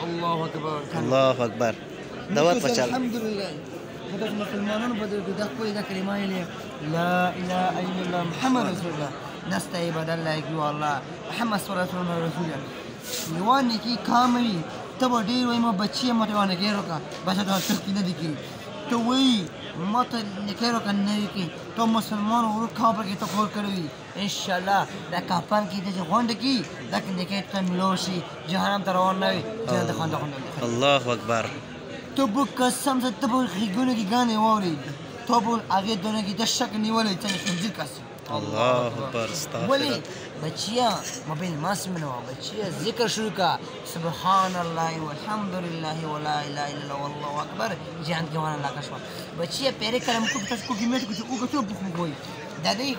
الله اکبر الله اکبر دعوت پچال الحمدلله خدای مسلمانانو په دې د خپل د کلمه لا اله الا الله محمد رسول الله نستعبد الله کی والله محمد صلی الله علیه رسول یوانی کی کاملی تب ډیر وای ما بچی متوانه کېرو کا بس دا تک نه دي کی تو وای مت نکرو کنه کی تو مسلمان ور خبر کی تو خور کړی ان شاء الله دا کاپن کی د غوند کی دا کې ته ملوشي جهنم ته روان نه وي جنت خوند الله اکبر تو بو قسم سے تب غیګونه کی غانې ووري تو بو هغه دونه کی د شک نیولې چې څنګه کس الله اکبر استغفر ولی بچیا موبایل ماس منو بچیا ذکر شروع کا سبحان الله والحمد لله ولا اله الا الله والله اکبر جان کې وانا لا کشوا بچیا پیره کلم کو تاسو کو کیمه کو او کو بخ مو دا دی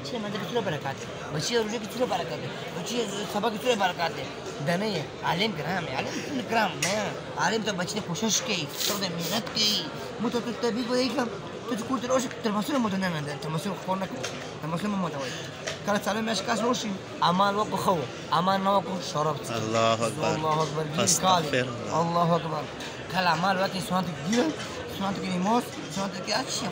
چې مدرسې له برکات بچیا ورته کې څه برکات بچیا سبق څه برکات دا نه عالم کرام نه عالم ته بچی کوشش کوي ته د مهنت کوي متطبیق وایي تو چې کوټه راوښه تر مسله مو نه نه تر مسله خو نه تر مسله مو ته وایي کله څلور میاشتې کاس وشي امان وکړو خو امان نه وکړو شراب الله اکبر الله اکبر استغفر الله اکبر کله اعمال وکړي سنت ګیره سنت کې موس سنت کې اچي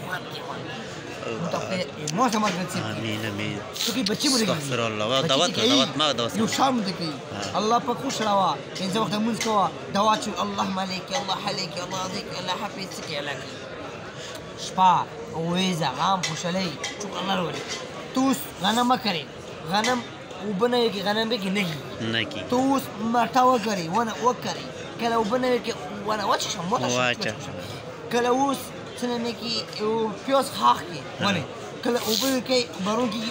موس ما ګرځي امين امين تو کې بچي مړي استغفر الله دعوت ما دعوت یو شام دې کوي الله پاک خوش راوا انځ وخت مونږ کوه دعا چې الله مالک الله حليك الله ذيك الله حفيظك لك شپا ویزه غام خوشالی چون الله وروړي توس غنم کرے غنم وبنه کې غنم به کې نه کی توس مرتا وکړي ونه وکړي کله وبنه کې ونه واچ موته کله اوس څنګه کې او پیاس خاخ کې ونه کله وبنه کې بارون کې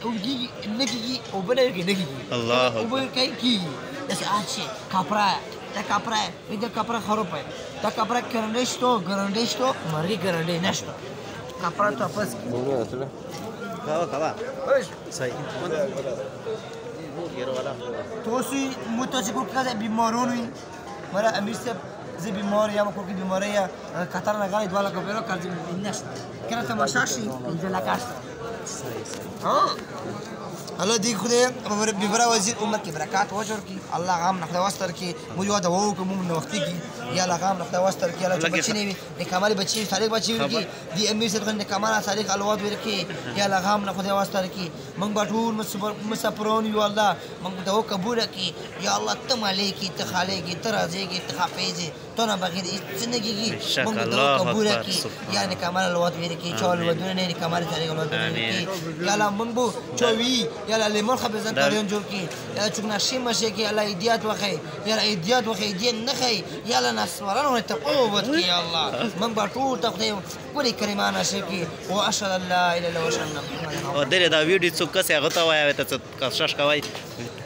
اوږي نه کی وبنه کې نه کی الله وبنه کې داسې اچي کاپرا دا کاپرا دا کاپرا خراب ہے دا کاپرا کرندش تو گرندش تو مرگی گرنده نشتو کاپرا تو پس کوا صحیح تو سی متوجه کا بیمارونی مرا امیر سے زی بیمار یا مکو کی بیماری یا قطر نگاهی دوالا کو بیرو کارج نشت کنه تماشاشی اینجا لکاشت ها الله دې خدای ببره وزیر امت کې برکات وجر کی الله غام نه واستر کی مو یو دا وو کوم نو وخت کی یا الله غام نه واستر کی الله بچی نه د کمال بچی صالح بچی کی دی امیر سے د کمال صالح الواد ور کی یا الله غام نه خدای واستر کی من بټول مسافرون یو الله من دا قبول کی یا الله تم علیکی تخالیکی ترازیکی تخافیزی تو نه بغیر زندگی کی من دا قبول کی یا نه کمال الواد ور کی چول ودونه نه کمال صالح الواد ور کی یا الله من بو چوي يلا اللي مرحبا زين تاريون جوركي يلا شوفنا شي ماشي كي يلا ايديات وخي يلا ايديات وخي دين نخي يلا ناس ورانو نتقوبت كي يا الله من بطول تقديم كل كريمانا شيكي واشهد ان لا اله الا الله واشهد ان محمدا او دې دا ویډیو څوک څه هغه ته وایي ته کوشش کوي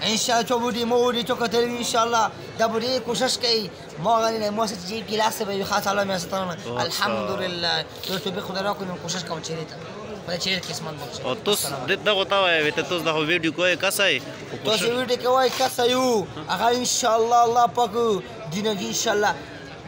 ان شاء الله چوبودي مودي چوکتل ان شاء الله دا بودي کوشش کوي ما غني مو سجي كلاس به خاص الله ما ستانه الحمد لله تو به خدا را کوم کوشش کوم چیرته چیرې قسمت بخښه او تاسو دغه تا وایي ته تاسو دا ویډیو کوی کسای تاسو ویډیو کوی کسایو هغه ان شاء الله الله پاک دین ان شاء الله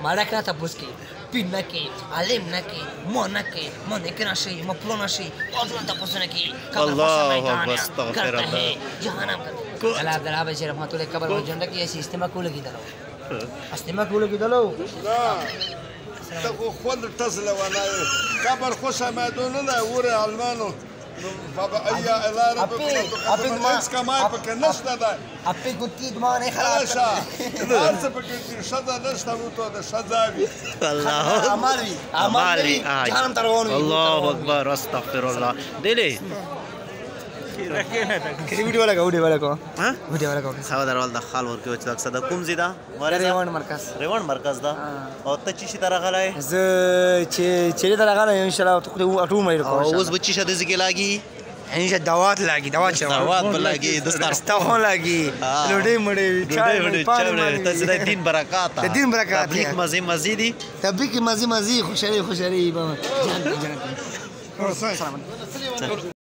مالک نه تاسو کې پین نه کې عالم نه کې مو نه کې مو نه کې نشي مو پلو نشي تاسو ته تاسو نه کې الله اکبر استغفر الله جهنم کو الله تعالی به رحمت الله قبر وجنده کې سیستم کوله کیدلو استما کوله کیدلو تقو خود اتصل وانا كبر خوش ما دوننا وري علمانو فبأي إلى ربكم تقدمون ليس كما بكنشنا ده أبي قلت ما أنا خلاص أنت بكنت شذا نشنا وتو شذابي الله أمالي جهنم تروانو الله أكبر أستغفر الله دلي ویډیو والا کو ها ویډیو والا کو خو درول د خال ورکو چې اکثر د کوم زیدا ریوان مرکز دا او ته چې تر غلای ز چې تر غلای ان شاء الله ته اټو مې او اوس بچی شته ځکه لاګي ان شاء دعوات لاګي دعوات بلاګي دسترخوان لاګي لوډي مړي چاوي ته د دین برکات د دین برکات تبلیغ مزي تبلیغ مزي خوشالي جان